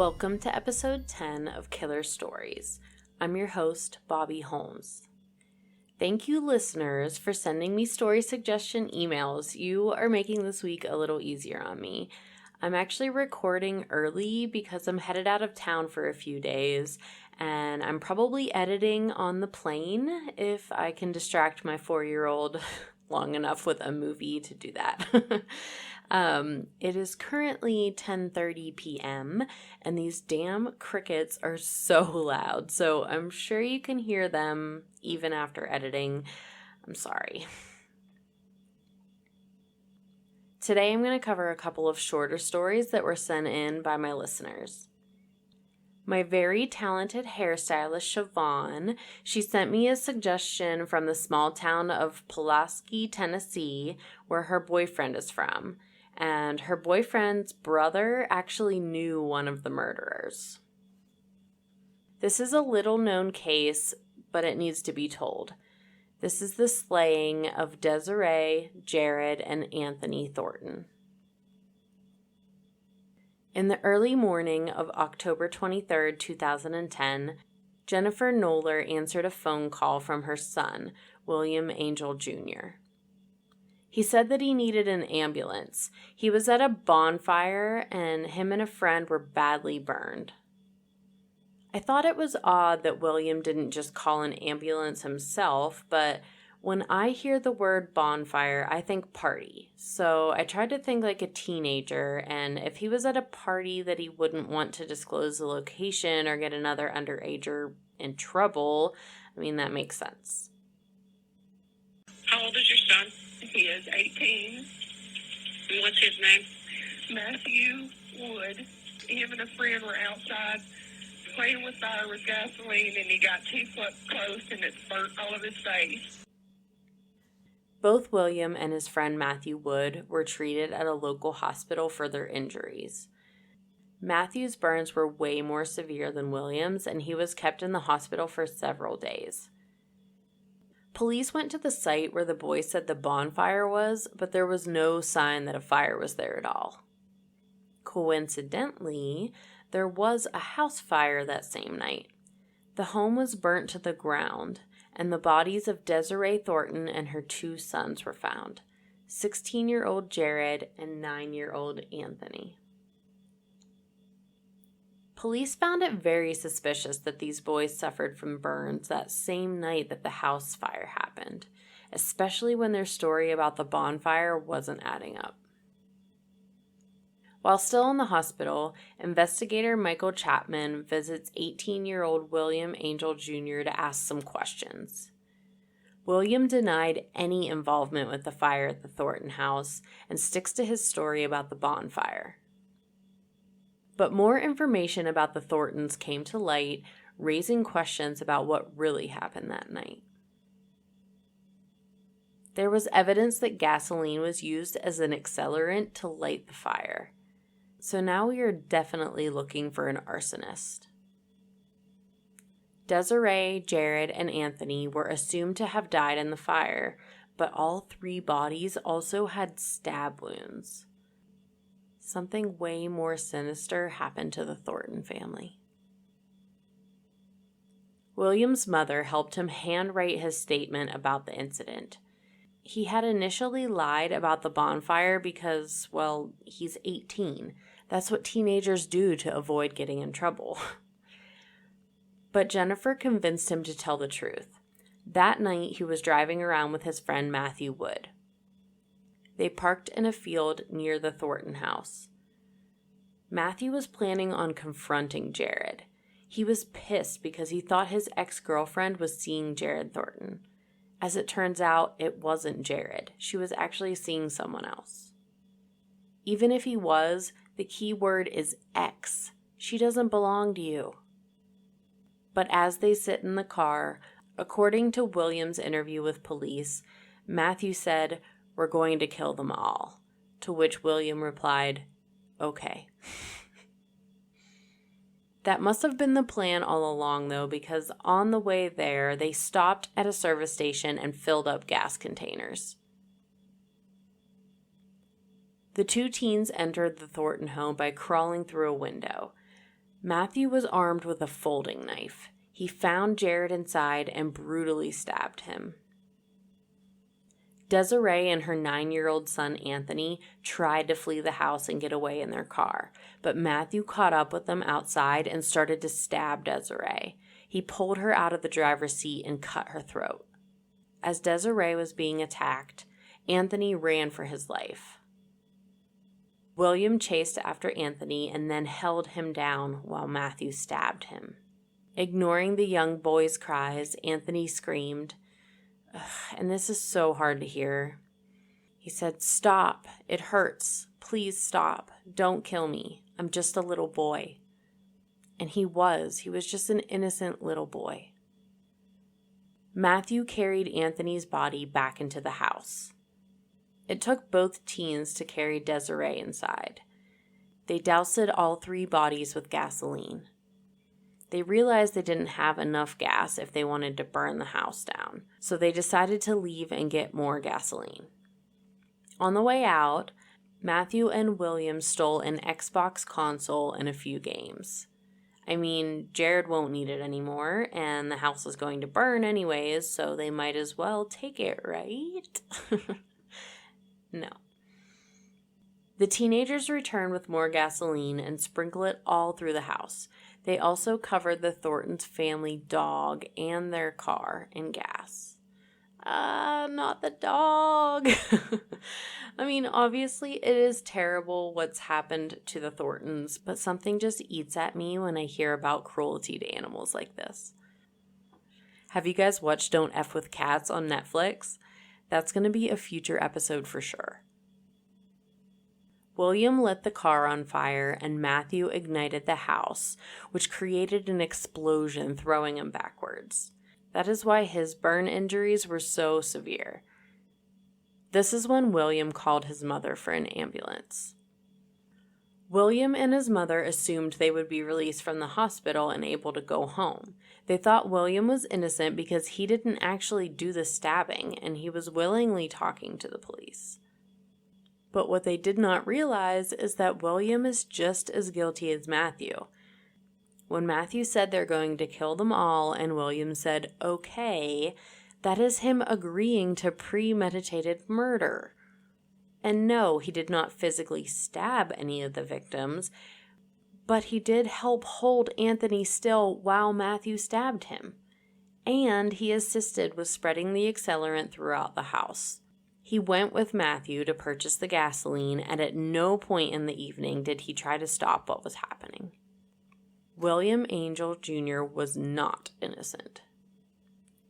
Welcome to episode 10 of Killer Stories. I'm your host, Bobbie Holmes. Thank you, listeners, for sending me story suggestion emails. You are making this week a little easier on me. I'm actually recording early because I'm headed out of town for a few days, and I'm probably editing on the plane if I can distract my 4-year-old long enough with a movie to do that. It is currently 10:30 p.m. and these damn crickets are so loud, so I'm sure you can hear them even after editing. I'm sorry. Today I'm going to cover a couple of shorter stories that were sent in by my listeners. My very talented hairstylist, Siobhan, she sent me a suggestion from the small town of Pulaski, Tennessee, where her boyfriend is from. And her boyfriend's brother actually knew one of the murderers. This is a little-known case, but it needs to be told. This is the slaying of Desiree, Jared, and Anthony Thornton. In the early morning of October 23, 2010, Jennifer Noller answered a phone call from her son, William Angel Jr. He said that he needed an ambulance. He was at a bonfire and him and a friend were badly burned. I thought it was odd that William didn't just call an ambulance himself, but when I hear the word bonfire, I think party. So I tried to think like a teenager, and if he was at a party that he wouldn't want to disclose the location or get another underager in trouble, I mean, that makes sense. How old is your son? He is 18. And what's his name? Matthew Wood. Him and a friend were outside playing with fire with gasoline, and he got too close, and it burnt all of his face. Both William and his friend Matthew Wood were treated at a local hospital for their injuries. Matthew's burns were way more severe than William's, and he was kept in the hospital for several days. Police went to the site where the boy said the bonfire was, but there was no sign that a fire was there at all. Coincidentally, there was a house fire that same night. The home was burnt to the ground, and the bodies of Desiree Thornton and her 2 sons were found, 16-year-old Jared and 9-year-old Anthony. Police found it very suspicious that these boys suffered from burns that same night that the house fire happened, especially when their story about the bonfire wasn't adding up. While still in the hospital, investigator Michael Chapman visits 18-year-old William Angel Jr. to ask some questions. William denied any involvement with the fire at the Thornton house and sticks to his story about the bonfire. But more information about the Thorntons came to light, raising questions about what really happened that night. There was evidence that gasoline was used as an accelerant to light the fire. So now we are definitely looking for an arsonist. Desiree, Jared, and Anthony were assumed to have died in the fire, but all 3 bodies also had stab wounds. Something way more sinister happened to the Thornton family. William's mother helped him handwrite his statement about the incident. He had initially lied about the bonfire because, well, he's 18. That's what teenagers do to avoid getting in trouble. But Jennifer convinced him to tell the truth. That night, he was driving around with his friend Matthew Wood. They parked in a field near the Thornton house. Matthew was planning on confronting Jared. He was pissed because he thought his ex-girlfriend was seeing Jared Thornton. As it turns out, it wasn't Jared. She was actually seeing someone else. Even if he was, the key word is ex. She doesn't belong to you. But as they sit in the car, according to William's interview with police, Matthew said, "We're going to kill them all." To which William replied, "Okay." That must have been the plan all along, though, because on the way there, they stopped at a service station and filled up gas containers. The 2 teens entered the Thornton home by crawling through a window. Matthew was armed with a folding knife. He found Jared inside and brutally stabbed him. Desiree and her 9-year-old son Anthony tried to flee the house and get away in their car, but Matthew caught up with them outside and started to stab Desiree. He pulled her out of the driver's seat and cut her throat. As Desiree was being attacked, Anthony ran for his life. William chased after Anthony and then held him down while Matthew stabbed him. Ignoring the young boy's cries, Anthony screamed, and this is so hard to hear. He said, "Stop, it hurts. Please stop. Don't kill me. I'm just a little boy." And he was just an innocent little boy. Matthew carried Anthony's body back into the house. It took both teens to carry Desiree inside. They doused all 3 bodies with gasoline. They realized they didn't have enough gas if they wanted to burn the house down, so they decided to leave and get more gasoline. On the way out, Matthew and William stole an Xbox console and a few games. I mean, Jared won't need it anymore, and the house is going to burn anyways, so they might as well take it, right? No. The teenagers returned with more gasoline and sprinkled it all through the house. They also covered the Thornton's family dog and their car in gas. Not the dog. I mean, obviously it is terrible what's happened to the Thorntons, but something just eats at me when I hear about cruelty to animals like this. Have you guys watched Don't F with Cats on Netflix? That's going to be a future episode for sure. William lit the car on fire and Matthew ignited the house, which created an explosion, throwing him backwards. That is why his burn injuries were so severe. This is when William called his mother for an ambulance. William and his mother assumed they would be released from the hospital and able to go home. They thought William was innocent because he didn't actually do the stabbing and he was willingly talking to the police. But what they did not realize is that William is just as guilty as Matthew. When Matthew said they're going to kill them all and William said, okay, that is him agreeing to premeditated murder. And no, he did not physically stab any of the victims, but he did help hold Anthony still while Matthew stabbed him. And he assisted with spreading the accelerant throughout the house. He went with Matthew to purchase the gasoline, and at no point in the evening did he try to stop what was happening. William Angel Jr. was not innocent.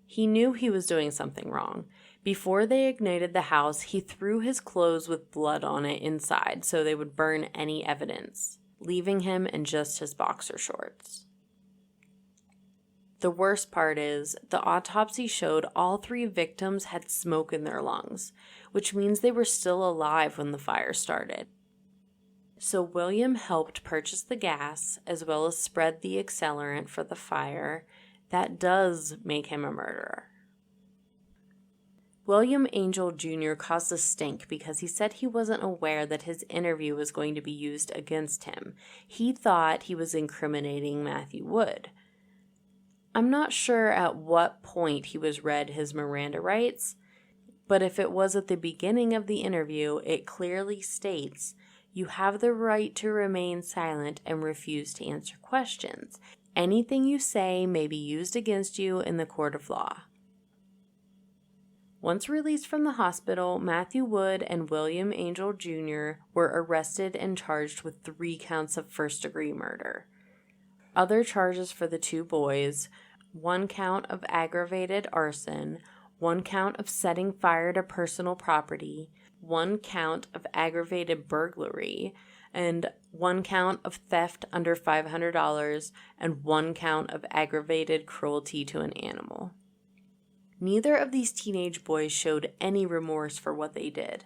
He knew he was doing something wrong. Before they ignited the house, he threw his clothes with blood on it inside so they would burn any evidence, leaving him in just his boxer shorts. The worst part is, the autopsy showed all 3 victims had smoke in their lungs, which means they were still alive when the fire started. So William helped purchase the gas, as well as spread the accelerant for the fire. That does make him a murderer. William Angel Jr. caused a stink because he said he wasn't aware that his interview was going to be used against him. He thought he was incriminating Matthew Wood. I'm not sure at what point he was read his Miranda rights, but if it was at the beginning of the interview, it clearly states, "You have the right to remain silent and refuse to answer questions. Anything you say may be used against you in the court of law." Once released from the hospital, Matthew Wood and William Angel Jr. were arrested and charged with 3 counts of first-degree murder. Other charges for the 2 boys: 1 count of aggravated arson, 1 count of setting fire to personal property, 1 count of aggravated burglary, and 1 count of theft under $500, and 1 count of aggravated cruelty to an animal. Neither of these teenage boys showed any remorse for what they did.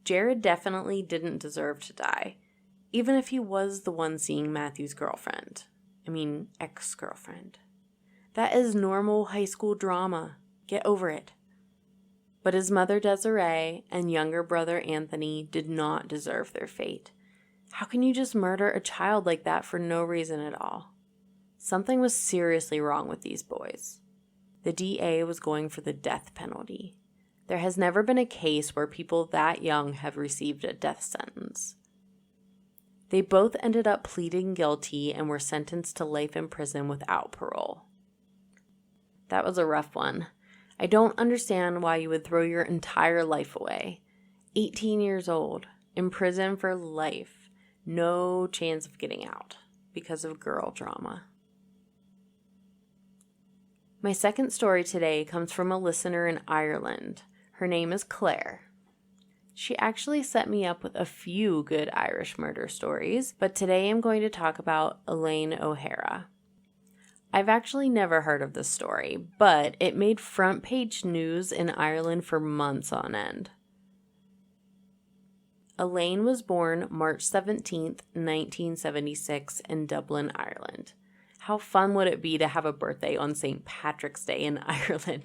Jared definitely didn't deserve to die, even if he was the one seeing Matthew's girlfriend. Ex-girlfriend. That is normal high school drama. Get over it. But his mother Desiree and younger brother Anthony did not deserve their fate. How can you just murder a child like that for no reason at all? Something was seriously wrong with these boys. The DA was going for the death penalty. There has never been a case where people that young have received a death sentence. They both ended up pleading guilty and were sentenced to life in prison without parole. That was a rough one. I don't understand why you would throw your entire life away. 18 years old, in prison for life, no chance of getting out because of girl drama. My second story today comes from a listener in Ireland. Her name is Claire. She actually set me up with a few good Irish murder stories, but today I'm going to talk about Elaine O'Hara. I've actually never heard of this story, but it made front page news in Ireland for months on end. Elaine was born March 17th, 1976 in Dublin, Ireland. How fun would it be to have a birthday on St. Patrick's Day in Ireland?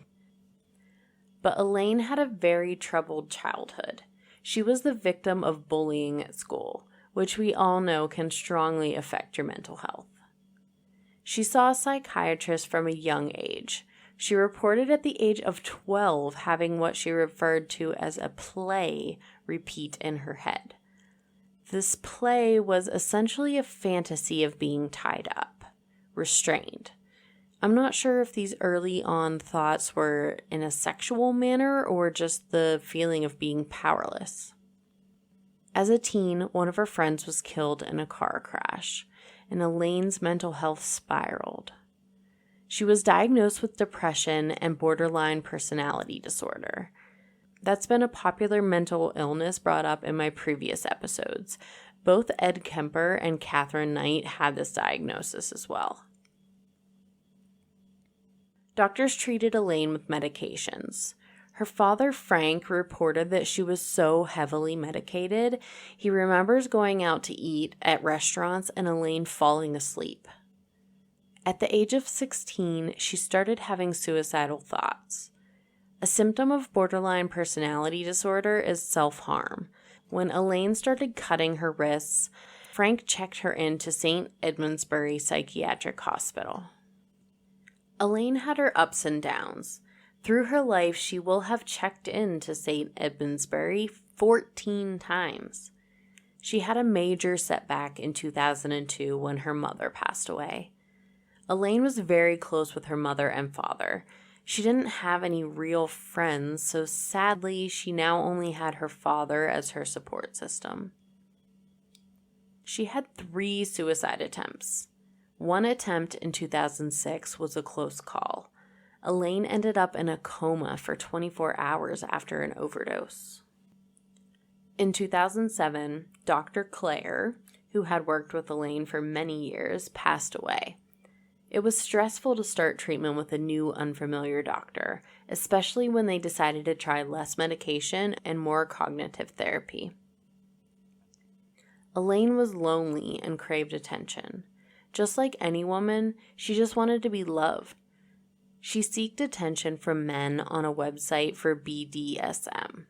But Elaine had a very troubled childhood. She was the victim of bullying at school, which we all know can strongly affect your mental health. She saw a psychiatrist from a young age. She reported at the age of 12 having what she referred to as a play repeat in her head. This play was essentially a fantasy of being tied up, restrained. I'm not sure if these early on thoughts were in a sexual manner or just the feeling of being powerless. As a teen, one of her friends was killed in a car crash, and Elaine's mental health spiraled. She was diagnosed with depression and borderline personality disorder. That's been a popular mental illness brought up in my previous episodes. Both Ed Kemper and Catherine Knight had this diagnosis as well. Doctors treated Elaine with medications. Her father, Frank, reported that she was so heavily medicated, he remembers going out to eat at restaurants and Elaine falling asleep. At the age of 16, she started having suicidal thoughts. A symptom of borderline personality disorder is self-harm. When Elaine started cutting her wrists, Frank checked her into St. Edmundsbury Psychiatric Hospital. Elaine had her ups and downs. Through her life, she will have checked in to St. Edmundsbury 14 times. She had a major setback in 2002 when her mother passed away. Elaine was very close with her mother and father. She didn't have any real friends, so sadly, she now only had her father as her support system. She had 3 suicide attempts. One attempt in 2006 was a close call. Elaine ended up in a coma for 24 hours after an overdose. In 2007, Dr. Claire, who had worked with Elaine for many years, passed away. It was stressful to start treatment with a new, unfamiliar doctor, especially when they decided to try less medication and more cognitive therapy. Elaine was lonely and craved attention. Just like any woman, she just wanted to be loved. She sought attention from men on a website for BDSM.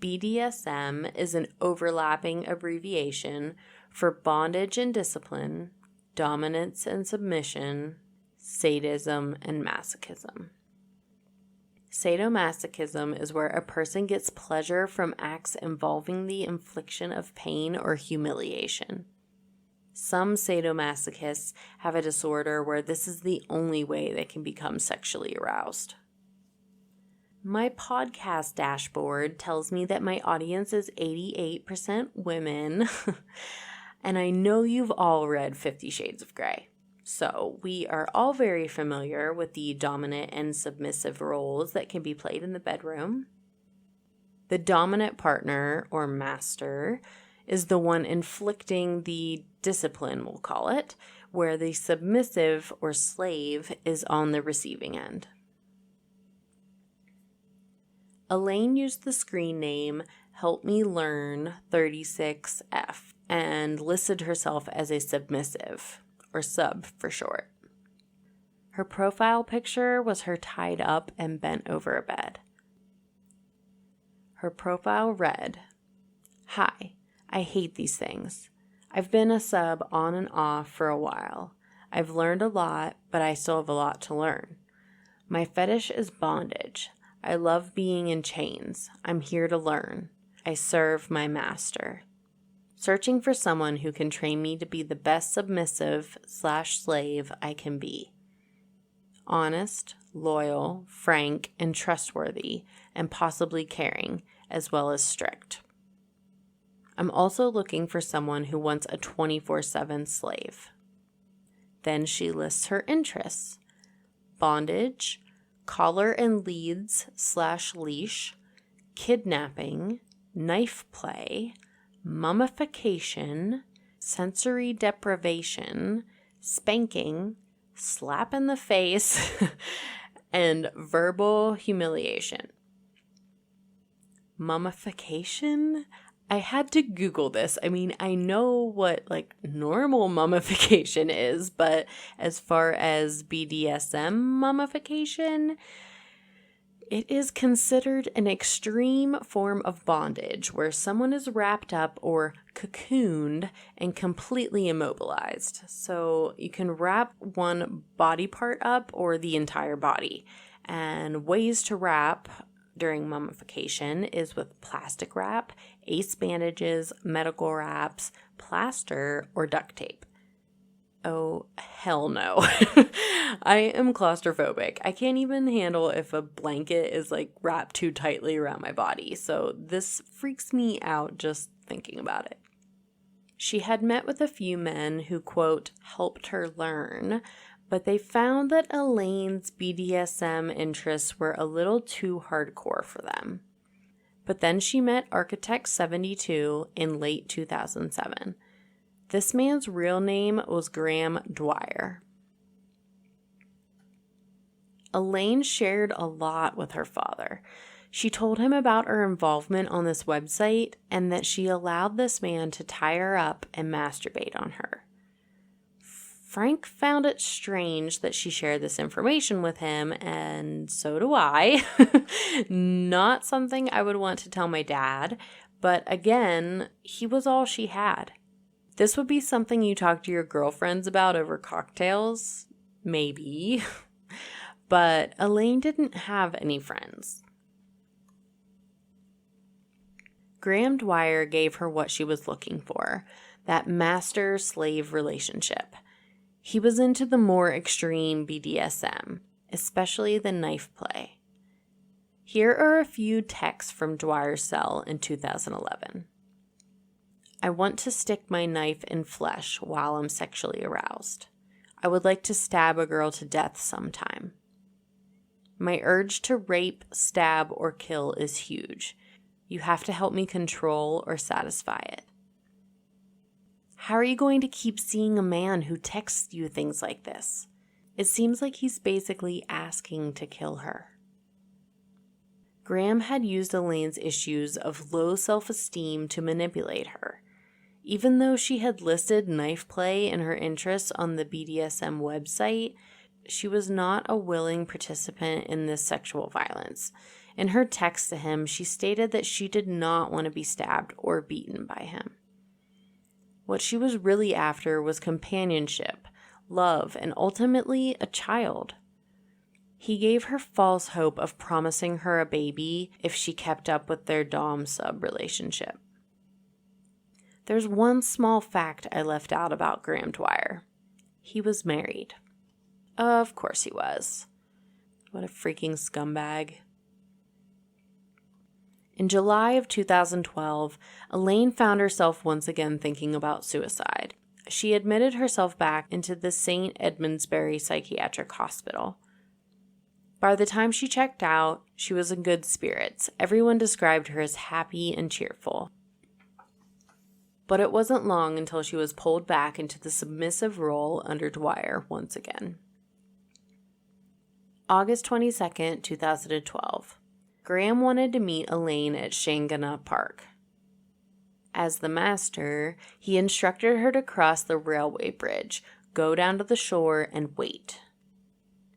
BDSM is an overlapping abbreviation for bondage and discipline, dominance and submission, sadism, and masochism. Sadomasochism is where a person gets pleasure from acts involving the infliction of pain or humiliation. Some sadomasochists have a disorder where this is the only way they can become sexually aroused. My podcast dashboard tells me that my audience is 88% women, and I know you've all read 50 Shades of Grey. So we are all very familiar with the dominant and submissive roles that can be played in the bedroom. The dominant partner, or master, is the one inflicting the discipline, we'll call it, where the submissive or slave is on the receiving end. Elaine used the screen name Help Me Learn 36F and listed herself as a submissive, or sub for short. Her profile picture was her tied up and bent over a bed. Her profile read, "Hi, I hate these things. I've been a sub on and off for a while. I've learned a lot, but I still have a lot to learn. My fetish is bondage. I love being in chains. I'm here to learn. I serve my master. Searching for someone who can train me to be the best submissive/slave I can be. Honest, loyal, frank, and trustworthy, and possibly caring, as well as strict. I'm also looking for someone who wants a 24/7 slave. Then she lists her interests. Bondage, collar and leads/leash, kidnapping, knife play, mummification, sensory deprivation, spanking, slap in the face, and verbal humiliation. Mummification? I had to Google this. I mean, I know what normal mummification is, but as far as BDSM mummification, it is considered an extreme form of bondage where someone is wrapped up or cocooned and completely immobilized. So you can wrap one body part up or the entire body. And ways to wrap during mummification is with plastic wrap, ace bandages, medical wraps, plaster, or duct tape. Oh, hell no. I am claustrophobic. I can't even handle if a blanket is wrapped too tightly around my body. So this freaks me out just thinking about it. She had met with a few men who, quote, helped her learn, but they found that Elaine's BDSM interests were a little too hardcore for them. But then she met Architect 72 in late 2007. This man's real name was Graham Dwyer. Elaine shared a lot with her father. She told him about her involvement on this website and that she allowed this man to tie her up and masturbate on her. Frank found it strange that she shared this information with him, and so do I. Not something I would want to tell my dad, but again, he was all she had. This would be something you talk to your girlfriends about over cocktails? Maybe. But Elaine didn't have any friends. Graham Dwyer gave her what she was looking for, that master-slave relationship. He was into the more extreme BDSM, especially the knife play. Here are a few texts from Dwyer's cell in 2011. I want to stick my knife in flesh while I'm sexually aroused. I would like to stab a girl to death sometime. My urge to rape, stab, or kill is huge. You have to help me control or satisfy it. How are you going to keep seeing a man who texts you things like this? It seems like he's basically asking to kill her. Graham had used Elaine's issues of low self-esteem to manipulate her. Even though she had listed knife play in her interests on the BDSM website, she was not a willing participant in this sexual violence. In her text to him, she stated that she did not want to be stabbed or beaten by him. What she was really after was companionship, love, and ultimately a child. He gave her false hope of promising her a baby if she kept up with their dom-sub relationship. There's one small fact I left out about Graham Dwyer. He was married. Of course he was. What a freaking scumbag. In July of 2012, Elaine found herself once again thinking about suicide. She admitted herself back into the St. Edmundsbury Psychiatric Hospital. By the time she checked out, she was in good spirits. Everyone described her as happy and cheerful. But it wasn't long until she was pulled back into the submissive role under Dwyer once again. August 22nd, 2012. Graham wanted to meet Elaine at Shangana Park. As the master, he instructed her to cross the railway bridge, go down to the shore, and wait.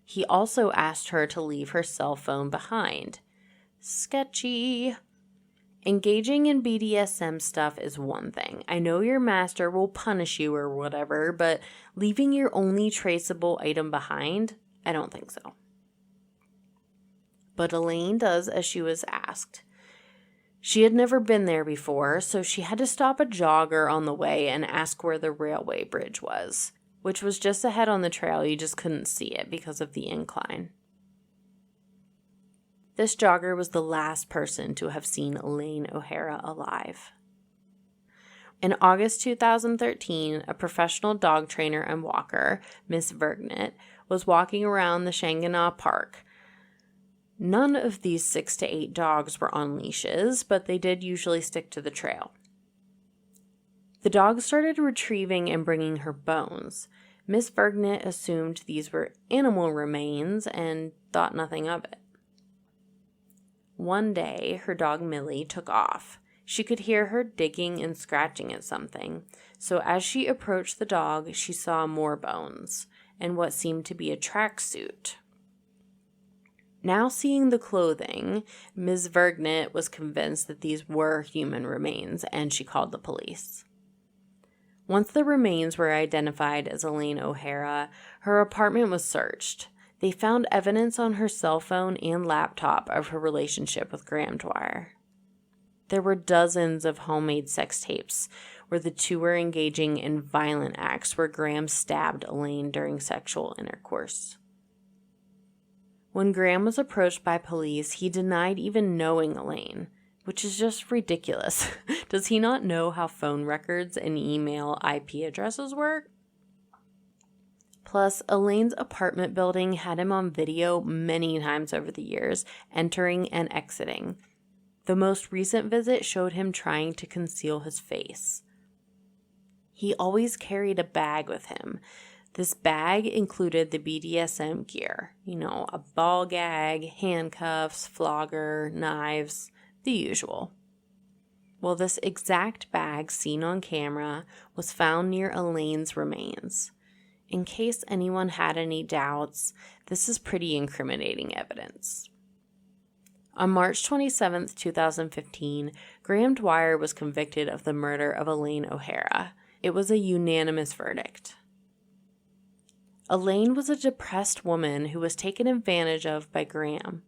He also asked her to leave her cell phone behind. Sketchy. Engaging in BDSM stuff is one thing. I know your master will punish you or whatever, but leaving your only traceable item behind, I don't think so. But Elaine does as she was asked. She had never been there before, so she had to stop a jogger on the way and ask where the railway bridge was, which was just ahead on the trail. You just couldn't see it because of the incline. This jogger was the last person to have seen Elaine O'Hara alive. In August 2013, a professional dog trainer and walker, Miss Vergnet, was walking around the Shanganagh Park. None of these 6 to 8 dogs were on leashes, but they did usually stick to the trail. The dogs started retrieving and bringing her bones. Miss Vergnet assumed these were animal remains and thought nothing of it. One day, her dog Millie took off. She could hear her digging and scratching at something, so as she approached the dog, she saw more bones and what seemed to be a tracksuit. Now seeing the clothing, Ms. Vergnet was convinced that these were human remains, and she called the police. Once the remains were identified as Elaine O'Hara, her apartment was searched. They found evidence on her cell phone and laptop of her relationship with Graham Dwyer. There were dozens of homemade sex tapes where the two were engaging in violent acts where Graham stabbed Elaine during sexual intercourse. When Graham was approached by police, he denied even knowing Elaine, which is just ridiculous. Does he not know how phone records and email IP addresses work? Plus, Elaine's apartment building had him on video many times over the years, entering and exiting. The most recent visit showed him trying to conceal his face. He always carried a bag with him. This bag included the BDSM gear, a ball gag, handcuffs, flogger, knives, the usual. Well, this exact bag seen on camera was found near Elaine's remains. In case anyone had any doubts, this is pretty incriminating evidence. On March 27, 2015, Graham Dwyer was convicted of the murder of Elaine O'Hara. It was a unanimous verdict. Elaine was a depressed woman who was taken advantage of by Graham.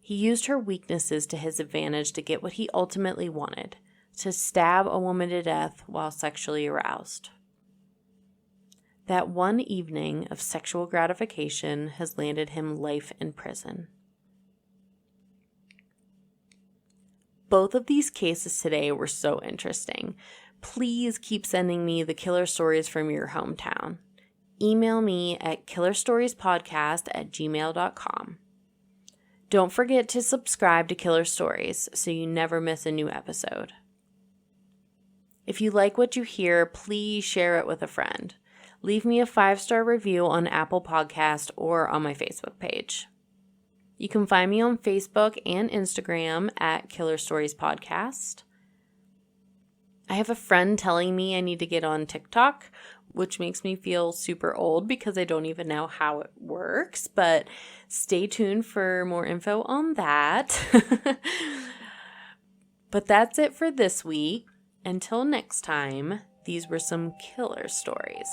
He used her weaknesses to his advantage to get what he ultimately wanted, to stab a woman to death while sexually aroused. That one evening of sexual gratification has landed him life in prison. Both of these cases today were so interesting. Please keep sending me the killer stories from your hometown. Email me at killerstoriespodcast@gmail.com. Don't forget to subscribe to Killer Stories so you never miss a new episode. If you like what you hear, please share it with a friend. Leave me a 5-star review on Apple Podcast or on my Facebook page. You can find me on Facebook and Instagram at Killer Stories Podcast. I have a friend telling me I need to get on TikTok, which makes me feel super old because I don't even know how it works, but stay tuned for more info on that. But that's it for this week. Until next time, these were some killer stories.